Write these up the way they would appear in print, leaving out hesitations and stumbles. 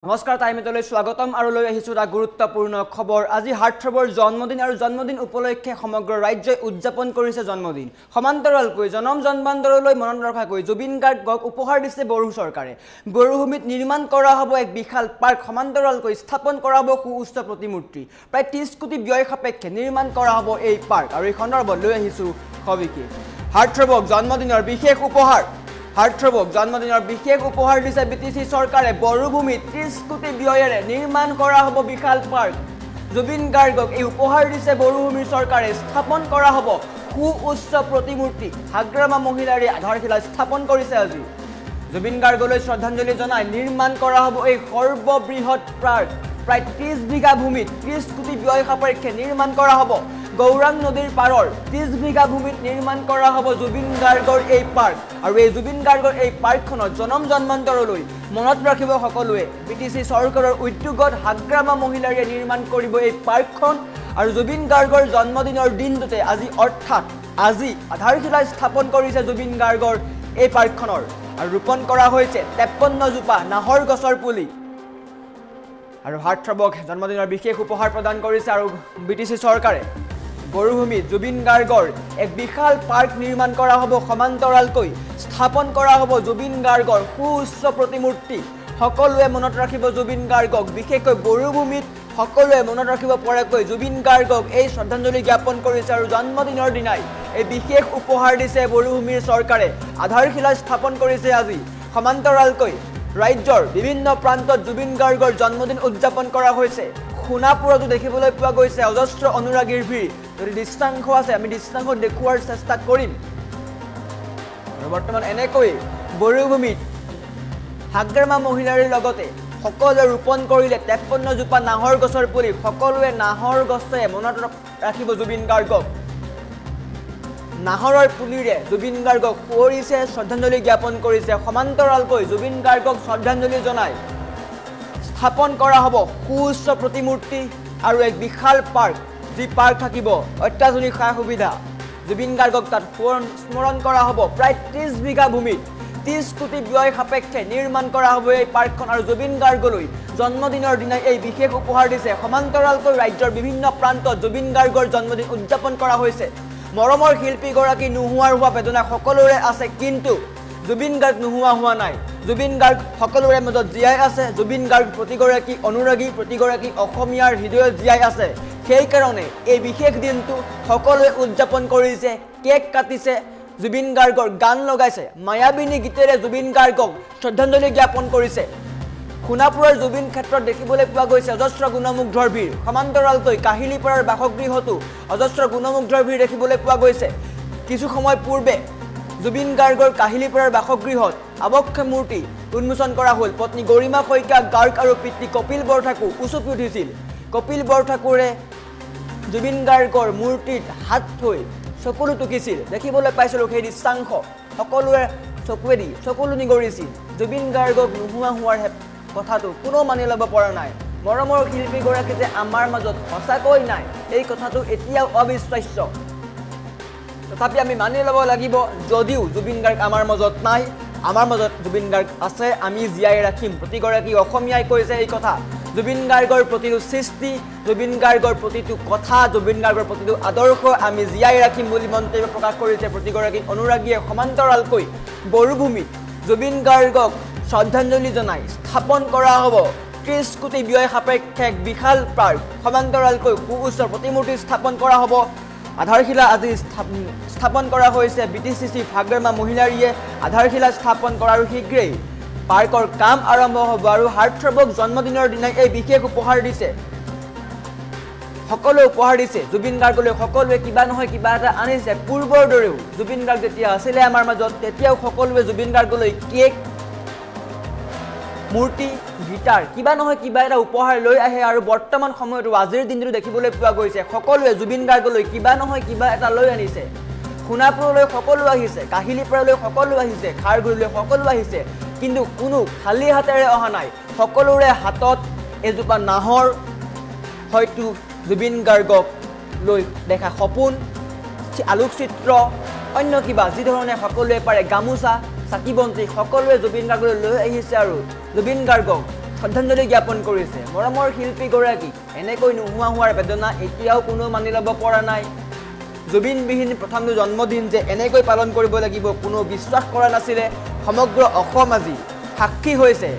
নমস্কাৰ টাইমলৈ স্বাগতম আৰু লৈ আহিছো এটা গুৰুত্বপূৰ্ণ খবৰ আজি হাৰ্থবৰ জন্মদিন আৰু জন্মদিন উপলক্ষে সমগ্ৰ ৰাজ্যই উদযাপন কৰিছে জন্মদিন সমান্তৰালকৈ জন্মদিনলৈ মনত ৰখাকৈ জুবিন গাৰ্গক উপহাৰ দিছে বড়ো চৰকাৰে বড়োভূমিত নিৰ্মাণ কৰা হ'ব এক বিশাল পাৰ্ক সমান্তৰালকৈ স্থাপন কৰা হ'ব সুউচ্চ প্ৰতিমূৰ্তি প্ৰায় 30 কোটি ব্যয় সাপেক্ষে নিৰ্মাণ কৰা হ'ব এই পাৰ্ক আৰু এই সন্দৰ্ভত লৈ আহিছো সবিশেষ হাৰ্থবক জন্মদিনৰ বিশেষ উপহাৰ হাৰ্থবক জন্মদিনৰ বিশেষ উপহাৰ দিছে বিটিসি চৰকাৰে বড়োভূমিত 30 কোটি ব্যয়েৰে নিৰ্মাণ কৰা হ'ব বিশাল পাৰ্ক জুবিন গাৰ্গক এই উপহাৰ দিছে বড়োভূমিৰ চৰকাৰে স্থাপন কৰা হ'ব সুউচ্চ প্ৰতিমূৰ্তি হাগ্ৰামা মহিলাৰে আধাৰশিলা স্থাপন কৰিছে আজি জুবিন গাৰ্গলৈ শ্ৰদ্ধাঞ্জলি জনাই নিৰ্মাণ কৰা হ'ব এই সৰ্ববৃহৎ পাৰ্ক প্ৰায় 30 বিঘা ভূমিত 30 কোটি ব্যয় সাপেক্ষে নিৰ্মাণ কৰা হ'ব গৌৰাং নদীৰ পাৰৰ 30 বিঘা ভূমিত নিৰ্মাণ কৰা হ'ব জুবিন গাৰ্গৰ এই পাৰ্ক আৰু এই জুবিন গাৰ্গৰ এই পাৰ্কখনত জন্মান্তৰলৈ মনত ৰাখিব সকলোৱে বিটিসি চৰকাৰৰ উদ্যোগত হাগ্ৰামা মহিলাৰে নিৰ্মাণ কৰিব এই পাৰ্কখন আৰু জুবিন গাৰ্গৰ জন্মদিনৰ দিনটোতে আজি আধাৰশিলা স্থাপন কৰিছে জুবিন গাৰ্গৰ এই পাৰ্কখনৰ আৰু ৰোপণ কৰা হৈছে 53 জোপা নাহৰ গছৰ পুলি আৰু হাৰ্থবক জন্মদিনৰ বিশেষ উপহাৰ প্ৰদান কৰিছে আৰু বিটিসি চৰকাৰে বড়োভূমিত জুবিন গাৰ্গৰ এক বিশাল পাৰ্ক নিৰ্মাণ কৰা হ'ব সমান্তৰালকৈ স্থাপন কৰা হ'ব জুবিন গাৰ্গৰ সুউচ্চ প্ৰতিমূৰ্তি সকলোৱে মনত ৰাখিব জুবিন গাৰ্গক বিশেষকৈ বড়োভূমিত সকলোৱে মনত ৰাখিব পৰাকৈ জুবিন গাৰ্গক এই শ্ৰদ্ধাঞ্জলি জ্ঞাপন কৰিছে আৰু জন্মদিনৰ দিনাই এই বিশেষ উপহাৰ দিছে বড়োভূমিৰ চৰকাৰে আধাৰশিলা স্থাপন কৰিছে আজি সমান্তৰালকৈ ৰাজ্যৰ বিভিন্ন প্ৰান্তত জুবিন গাৰ্গৰ জন্মদিন উদযাপন কৰা হৈছে খুনাপুৰতো দেখিবলৈ পোৱা গৈছে অজস্ৰ অনুৰাগীৰ ভিৰ যদি দৃশ্যাংশ আছে আমি দৃশ্যাংশ দেখুৱাৰ চেষ্টা কৰিম আৰু বৰ্তমান এনেকৈ বড়োভূমিত হাগ্ৰামা মহিলাৰ লগতে সকলোৱে ৰোপণ কৰিলে 53 জোপা নাহৰ গছৰ পুলি সকলোৱে নাহৰ গছে মনত ৰাখিব জুবিন গাৰ্গক নাহৰৰ পুলিৰে জুবিন গাৰ্গক কৰিছে শ্ৰদ্ধাঞ্জলি জ্ঞাপন কৰিছে সমান্তৰালকৈ জুবিন গাৰ্গক শ্ৰদ্ধাঞ্জলি জনাই স্থাপন কৰা হ'ব সুউচ্চ প্ৰতিমূৰ্তি আৰু এক বিশাল পাৰ্ক যি পাৰ্ক থাকিব অত্যাধুনিক সা সুবিধা জুবিন গাৰ্গক তাত স্মৰণ কৰা হ'ব প্ৰায় 30 বিঘা ভূমিত 30 কোটি ব্যয় সাপেক্ষে নিৰ্মাণ কৰা হ'ব এই পাৰ্কখন আৰু জুবিন গাৰ্গলৈ জন্মদিনৰ দিনাই এই বিশেষ উপহাৰ দিছে সমান্তৰালকৈ ৰাজ্যৰ বিভিন্ন প্ৰান্তত জুবিন গাৰ্গৰ জন্মদিন উদযাপন কৰা হৈছে মৰমৰ শিল্পীগৰাকী নোহোৱাৰ হোৱা বেদনা সকলোৰে আছে কিন্তু জুবিন গাৰ্গ নোহোৱা হোৱা নাই জুবিন গাৰ্গ সকলোৰে মাজত জীয়াই আছে জুবিন গাৰ্গ প্ৰতিগৰাকী অনুৰাগী প্ৰতিগৰাকী অসমীয়াৰ হৃদয়ত জীয়াই আছে সেই কাৰণে এই বিশেষ দিনটো সকলোৱে উদযাপন কৰিছে কেক কাটিছে জুবিন গাৰ্গৰ গান লগাইছে মায়াবিনী গীতেৰে জুবিন গাৰ্গক শ্ৰদ্ধাঞ্জলি জ্ঞাপন কৰিছে খুনাপুৰৰ জুবিন ক্ষেত্ৰত দেখিবলৈ পোৱা গৈছে অজস্ৰ গুণমুগ্ধৰ ভিৰ সমান্তৰালকৈ কাহিলীপাৰাৰ বাসগৃহতো অজস্ৰ গুণমুগ্ধৰ ভিৰ দেখিবলৈ পোৱা গৈছে কিছু সময় পূৰ্বে জুবিন গাৰ্গৰ কাহিলীপাৰাৰ বাসগৃহত আবক্ষ মূৰ্তি উন্মোচন কৰা হ'ল পত্নী গৰিমা শইকীয়া গাৰ্গ আৰু পিতৃ কপিল বৰঠাকুৰ উচুপি উঠিছিল কপিল বৰঠাকুৰে জুবিন গাৰ্গৰ মূৰ্তিত হাত থৈ চকুলো টুকিছিল দেখিবলৈ পাইছিলোঁ সেই দৃশ্যাংশ সকলোৱে চকুৱেদি চকুলো নিগৰিছিল জুবিন গাৰ্গক নোহোৱা হোৱাৰ কথাটো কোনো মানি ল'ব পৰা নাই মৰমৰ শিল্পীগৰাকী যে আমাৰ মাজত সঁচাকৈ নাই এই কথাটো এতিয়াও অবিশ্বাস্য তথাপি আমি মানি ল'ব লাগিব যদিও জুবিন গাৰ্গ আমাৰ মাজত নাই আমাৰ মাজত জুবিন গাৰ্গ আছে আমি জীয়াই ৰাখিম প্ৰতিগৰাকী অসমীয়াই কৈছে এই কথা জুবিন গাৰ্গৰ প্ৰতিটো সৃষ্টি জুবিন গাৰ্গৰ প্ৰতিটো কথা জুবিন গাৰ্গৰ প্ৰতিটো আদৰ্শ আমি জীয়াই ৰাখিম বুলি মন্তব্য প্ৰকাশ কৰিছে প্ৰতিগৰাকী অনুৰাগীয়ে সমান্তৰালকৈ বড়োভূমিত জুবিন গাৰ্গক শ্ৰদ্ধাঞ্জলি জনাই স্থাপন কৰা হ'ব 30 কোটি ব্যয় সাপেক্ষে এক বিশাল পাৰ্ক সমান্তৰালকৈ সুউচ্চ প্ৰতিমূৰ্তি স্থাপন কৰা হ'ব আধাৰশিলা আজি স্থাপন কৰা হৈছে বিটিসি হাগ্ৰামা মহিলাৰীয়ে আধাৰশিলা স্থাপন কৰাৰ শীঘ্ৰেই পাৰ্কৰ কাম আৰম্ভ হ'ব আৰু হাৰ্থবক জন্মদিনৰ দিনাই এই বিশেষ উপহাৰ দিছে সকলো উপহাৰ দিছে জুবিন গাৰ্গলৈ সকলোৱে কিবা নহয় কিবা এটা আনিছে পূৰ্বৰ দৰেও জুবিন গাৰ্গ যেতিয়া আছিলে আমাৰ মাজত তেতিয়াও সকলোৱে জুবিন গাৰ্গলৈ কেক মূৰ্তি গীটাৰ কিবা নহয় কিবা এটা উপহাৰ লৈ আহে আৰু বৰ্তমান সময়তো আজিৰ দিনটো দেখিবলৈ পোৱা গৈছে সকলোৱে জুবিন গাৰ্গলৈ কিবা নহয় কিবা এটা লৈ আনিছে খুনাপুৰলৈ সকলো আহিছে কাহিলীপাৰালৈ সকলো আহিছে খাৰঘূলিলৈ সকলো আহিছে কিন্তু কোনো খালী হাতেৰে অহা নাই সকলোৰে হাতত এজোপা নাহৰ হয়তো জুবিন গাৰ্গক লৈ দেখা সপোন আলোকচিত্ৰ অন্য কিবা যি ধৰণে সকলোৱে পাৰে গামোচা চাকি বন্তি সকলোৱে জুবিন গাৰ্গলৈ লৈ আহিছে আৰু জুবিন গাৰ্গক শ্ৰদ্ধাঞ্জলি জ্ঞাপন কৰিছে মৰমৰ শিল্পীগৰাকী এনেকৈ নোহোৱা হোৱাৰ বেদনা এতিয়াও কোনো মানি ল'ব পৰা নাই জুবিনবিহীন প্ৰথমটো জন্মদিন যে এনেকৈ পালন কৰিব লাগিব কোনো বিশ্বাস কৰা নাছিলে সমগ্ৰ অসম আজি সাক্ষী হৈছে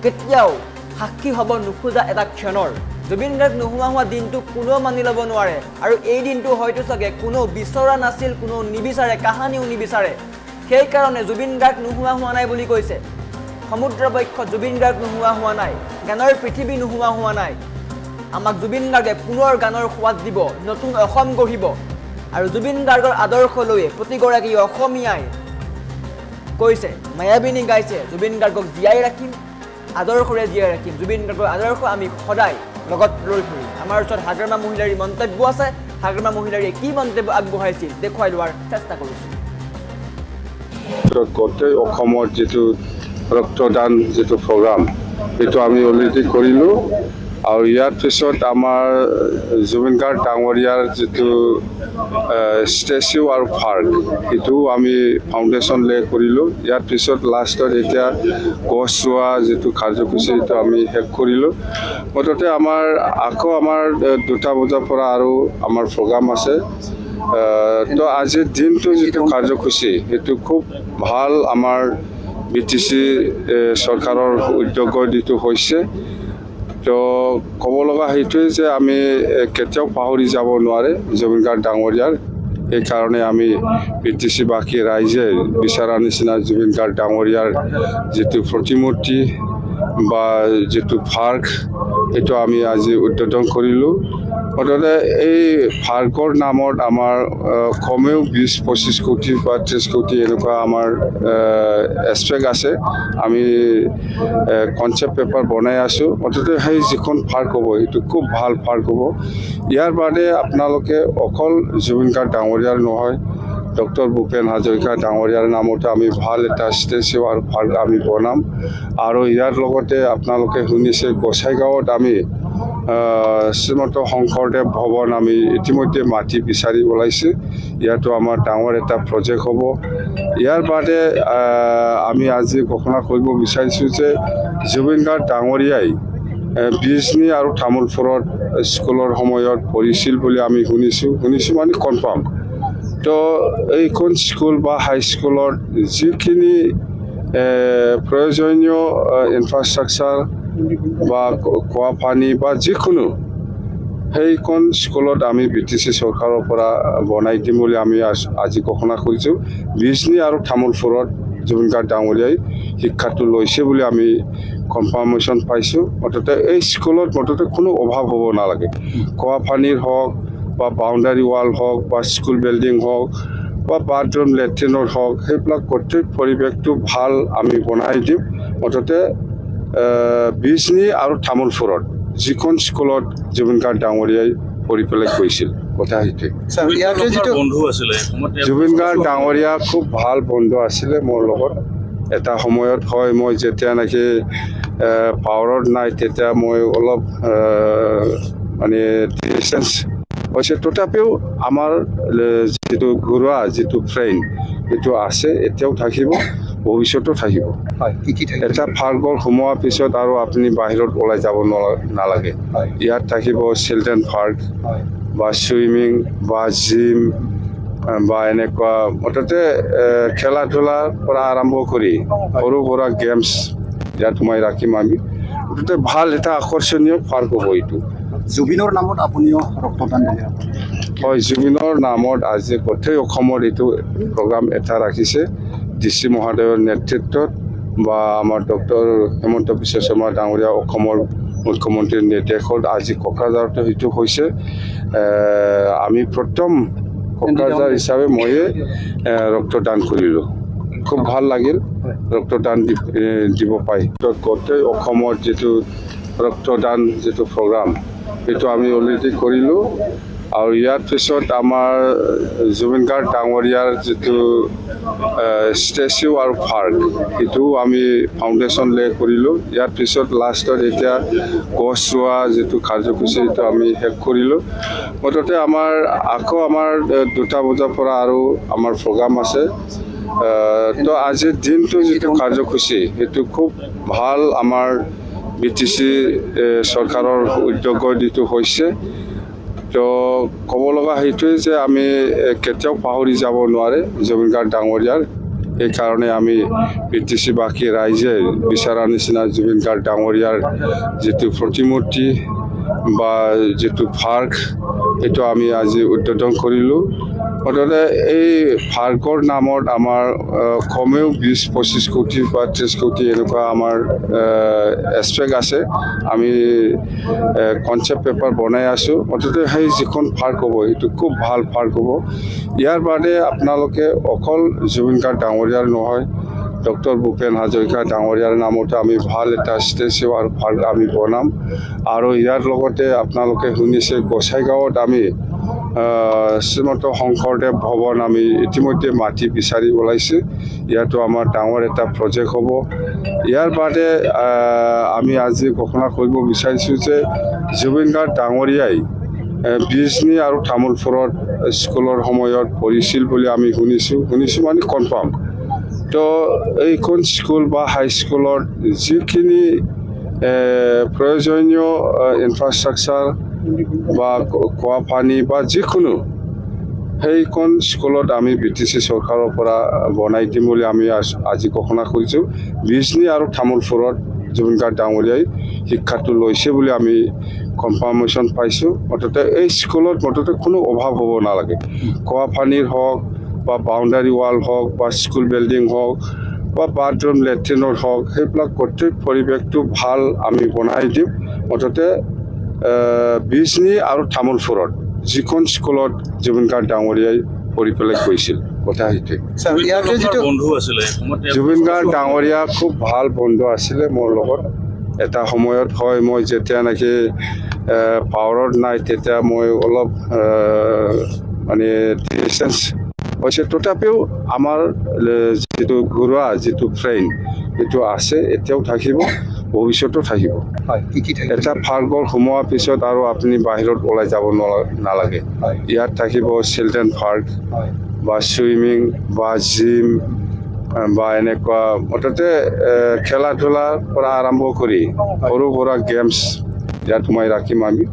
কেতিয়াও সাক্ষী হ'ব নোখোজা এটা ক্ষণৰ জুবিন গাৰ্গ নোহোৱা হোৱা দিনটো কোনো মানি ল'ব নোৱাৰে আৰু এই দিনটো হয়তো চাগে কোনো বিচৰা নাছিল কোনো নিবিচাৰে কাহানিও নিবিচাৰে সেইকাৰণে জুবিন গাৰ্গ নোহোৱা হোৱা নাই বুলি কৈছে সমুদ্ৰ বক্ষ জুবিন গাৰ্গ নোহোৱা হোৱা নাই গানৰ পৃথিৱী নোহোৱা হোৱা নাই আমাক জুবিন গাৰ্গে পুনৰ গানৰ সোৱাদ দিব নতুন অসম গঢ়িব আৰু জুবিন গাৰ্গৰ আদৰ্শ লৈ প্ৰতিগৰাকী অসমীয়াই কৈছে মায়াবিনী গাইছে জুবিন গাৰ্গক জীয়াই ৰাখিম আদৰ্শৰে জীয়াই ৰাখিম জুবিন গাৰ্গৰ আদৰ্শ আমি সদায় লগত লৈ ফুৰিম আমাৰ ওচৰত হাগ্ৰামা মহিলাৰ মন্তব্য আছে হাগ্ৰামা মহিলাৰ কি মন্তব্য আগবঢ়াইছিল দেখুৱাই লোৱাৰ চেষ্টা কৰিছোঁ গোটেই অসমৰ যিটো ৰক্তদান যিটো প্ৰগ্ৰাম এইটো আমি অলৰেডি কৰিলোঁ আৰু ইয়াৰ পিছত আমাৰ জুবিন গাৰ্গ ডাঙৰীয়াৰ যিটো ষ্টেচু আৰু পাৰ্ক সেইটো আমি ফাউণ্ডেশ্যন লৈ কৰিলোঁ ইয়াৰ পিছত লাষ্টত এতিয়া গছ ৰোৱা যিটো কাৰ্যসূচী সেইটো আমি শেষ কৰিলোঁ মুঠতে আমাৰ আকৌ আমাৰ 2টা বজাৰ পৰা আৰু আমাৰ প্ৰগ্ৰাম আছে তো আজিৰ দিনটো যিটো কাৰ্যসূচী সেইটো খুব ভাল আমাৰ BTC চৰকাৰৰ উদ্যোগৰ যিটো হৈছে তো ক'ব লগা সেইটোৱে যে আমি কেতিয়াও পাহৰি যাব নোৱাৰে জুবিন গাৰ্গ ডাঙৰীয়াৰ সেইকাৰণে আমি BTC বাকী ৰাইজে বিচৰা নিচিনা জুবিন গাৰ্গ ডাঙৰীয়াৰ যিটো প্ৰতিমূৰ্তি বা যিটো পাৰ্ক সেইটো আমি আজি উদ্বোধন কৰিলোঁ মুঠতে এই পাৰ্কৰ নামত আমাৰ কমেও 20-25 কোটি বা 30 কোটি এনেকুৱা আমাৰ এছপেক্ট আছে আমি কনচেপ্ট পেপাৰ বনাই আছোঁ মুঠতে সেই যিখন পাৰ্ক হ'ব এইটো খুব ভাল পাৰ্ক হ'ব ইয়াৰ বাদে আপোনালোকে অকল জুবিন গাৰ্গ ডাঙৰীয়াৰ নহয় ডক্টৰ ভূপেন হাজৰিকা ডাঙৰীয়াৰ নামতে আমি ভাল এটা ষ্টেচু আৰু পাৰ্ক আমি বনাম আৰু ইয়াৰ লগতে আপোনালোকে শুনিছে গোসাইগাঁৱত আমি শ্ৰীমন্ত শংকৰদেৱ ভৱন আমি ইতিমধ্যে মাটি বিচাৰি ওলাইছে ইয়াতো আমাৰ ডাঙৰ এটা প্ৰজেক্ট হ'ব ইয়াৰ বাদে আমি আজি ঘোষণা কৰিব বিচাৰিছোঁ যে জুবিন গাৰ্গ ডাঙৰীয়াই বিজনী আৰু তামোলপুৰত স্কুলৰ সময়ত পঢ়িছিল বুলি আমি শুনিছোঁ মানে কনফাৰ্ম তো এইখন স্কুল বা হাইস্কুলত যিখিনি প্ৰয়োজনীয় ইনফ্ৰাষ্ট্ৰাকচাৰ বা খোৱা পানী বা যিকোনো সেইখন স্কুলত আমি BTC চৰকাৰৰ পৰা বনাই দিম বুলি আমি আজি ঘোষণা কৰিছোঁ বিজনী আৰু তামোলপুৰত জুবিন গাৰ্গ ডাঙৰীয়াই শিক্ষাটো লৈছে বুলি আমি কনফাৰ্মেশ্যন পাইছোঁ মুঠতে এই স্কুলত মুঠতে কোনো অভাৱ হ'ব নালাগে খোৱা পানীৰ হওক বা বাউণ্ডাৰী ৱাল হওক বা স্কুল বিল্ডিং হওক বা বাথৰুম লেট্ৰিনৰ হওক সেইবিলাক গোটেই পৰিৱেশটো ভাল আমি বনাই দিম মুঠতে বিজনী আৰু তামোলপুৰত যিখন স্কুলত জুবিন গাৰ্গ ডাঙৰীয়াই পঢ়ি পেলাই গৈছিল কথা সেইটোৱে জুবিন গাৰ্গ ডাঙৰীয়া খুব ভাল বন্ধু আছিলে মোৰ লগত এটা সময়ত হয় মই যেতিয়া নেকি পাৱাৰত নাই তেতিয়া মই অলপ মানে ডিষ্টেঞ্চ হৈছে তথাপিও আমাৰ যিটো ঘৰুৱা যিটো ফ্ৰেণ্ড এইটো আছে এতিয়াও থাকিব ভৱিষ্যতো থাকিব এটা পাৰ্কৰ সোমোৱাৰ পিছত আৰু আপুনি বাহিৰত ওলাই যাব নালাগে ইয়াত থাকিব চিলড্ৰেন পাৰ্ক বা ছুইমিং বা জিম বা এনেকুৱা মুঠতে খেলা ধূলাৰ পৰা আৰম্ভ কৰি সৰু সুৰা গেমছ ইয়াত সোমাই ৰাখিম আমি মুঠতে ভাল এটা আকৰ্ষণীয় পাৰ্ক হ'ব এইটো জুবিনৰ নামত আপুনিও ৰক্তদান দিলে হয় জুবিনৰ নামত আজি গোটেই অসমৰ এইটো প্ৰগ্ৰাম এটা ৰাখিছে DC মহোদয়ৰ নেতৃত্বত বা আমাৰ ডক্টৰ হেমন্ত বিশ্ব শৰ্মা ডাঙৰীয়া অসমৰ মুখ্যমন্ত্ৰীৰ নিৰ্দেশত আজি কোকৰাঝাৰতে সেইটো হৈছে আমি প্ৰথম কোকৰাঝাৰ হিচাপে ময়ে ৰক্তদান কৰিলোঁ খুব ভাল লাগিল ৰক্তদান দিব পাই গোটেই অসমৰ যিটো ৰক্তদান যিটো প্ৰগ্ৰাম সেইটো আমি অলৰেডি কৰিলোঁ আৰু ইয়াৰ পিছত আমাৰ জুবিন গাৰ্গ ডাঙৰীয়াৰ যিটো ষ্টেচু আৰু পাৰ্ক সেইটো আমি ফাউণ্ডেশ্যন লৈ কৰিলোঁ ইয়াৰ পিছত লাষ্টত এতিয়া গছ ৰোৱা যিটো কাৰ্যসূচী সেইটো আমি শেষ কৰিলোঁ মুঠতে আমাৰ আকৌ আমাৰ 2টা বজাৰ পৰা আৰু আমাৰ প্ৰগ্ৰাম আছে তো আজিৰ দিনটো যিটো কাৰ্যসূচী সেইটো খুব ভাল আমাৰ BTC চৰকাৰৰ উদ্যোগত এইটো হৈছে তো ক'ব লগা সেইটোৱে যে আমি কেতিয়াও পাহৰি যাব নোৱাৰে জুবিন গাৰ্গ ডাঙৰীয়াৰ সেইকাৰণে আমি BTC বাকী ৰাইজে বিচৰা নিচিনা জুবিন গাৰ্গ ডাঙৰীয়াৰ যিটো প্ৰতিমূৰ্তি বা যিটো পাৰ্ক এইটো আমি আজি উদ্বোধন কৰিলোঁ মুঠতে এই পাৰ্কৰ নামত আমাৰ কমেও 20-25 কোটি বা 30 কোটি এনেকুৱা আমাৰ এক্সপেক্ট আছে আমি কনচেপ্ট পেপাৰ বনাই আছোঁ মুঠতে সেই যিখন পাৰ্ক হ'ব এইটো খুব ভাল পাৰ্ক হ'ব ইয়াৰ বাদে আপোনালোকে অকল জুবিন গাৰ্গ ডাঙৰীয়াৰ নহয় ডক্টৰ ভূপেন হাজৰিকা ডাঙৰীয়াৰ নামতে আমি ভাল এটা ষ্টেচু আৰু পাৰ্ক আমি বনাম আৰু ইয়াৰ লগতে আপোনালোকে শুনিছে গোসাইগাঁৱত আমি শ্ৰীমন্ত শংকৰদেৱ ভৱন আমি ইতিমধ্যে মাটি বিচাৰি ওলাইছে ইয়াতো আমাৰ ডাঙৰ এটা প্ৰজেক্ট হ'ব ইয়াৰ বাদে আমি আজি ঘোষণা কৰিব বিচাৰিছোঁ যে জুবিন গাৰ্গ ডাঙৰীয়াই বিজনী আৰু তামোলপুৰত স্কুলৰ সময়ত পঢ়িছিল বুলি আমি শুনিছোঁ মানে কনফাৰ্ম তো এইখন স্কুল বা হাইস্কুলত যিখিনি প্ৰয়োজনীয় ইনফ্ৰাষ্ট্ৰাকচাৰ বা খোৱা পানী বা যিকোনো সেইখন স্কুলত আমি BTC চৰকাৰৰ পৰা বনাই দিম বুলি আমি আজি ঘোষণা কৰিছোঁ বিজনী আৰু তামোলপুৰত জুবিন গাৰ্গ ডাঙৰীয়াই শিক্ষাটো লৈছে বুলি আমি কনফাৰ্মেশ্যন পাইছোঁ মুঠতে এই স্কুলত মুঠতে কোনো অভাৱ হ'ব নালাগে খোৱা পানীৰ হওক বা বাউণ্ডাৰী ৱাল হওক বা স্কুল বিল্ডিং হওক বা বাথৰুম লেট্ৰিনৰ হওক সেইবিলাক গোটেই পৰিৱেশটো ভাল আমি বনাই দিম মুঠতে বিজনী আৰু তামোলপুৰত যিখন স্কুলত জুবিন গাৰ্গ ডাঙৰীয়াই পঢ়ি পেলাই গৈছিল কথা সেইটোৱে জুবিন গাৰ্গ ডাঙৰীয়া খুব ভাল বন্ধু আছিলে মোৰ লগত এটা সময়ত হয় মই যেতিয়া নেকি পাৱাৰত নাই তেতিয়া মই অলপ মানে ডিষ্টেঞ্চ হৈছে তথাপিও আমাৰ যিটো ঘৰুৱা যিটো ফ্ৰেণ্ড এইটো আছে এতিয়াও থাকিব ভৱিষ্যতো থাকিব এটা পাৰ্কৰ সোমোৱাৰ পিছত আৰু আপুনি বাহিৰত ওলাই যাব নালাগে ইয়াত থাকিব চিলড্ৰেন পাৰ্ক বা ছুইমিং বা জিম বা এনেকুৱা মুঠতে খেলা ধূলাৰ পৰা আৰম্ভ কৰি সৰু সুৰা গেমছ ইয়াত সোমাই ৰাখিম আমি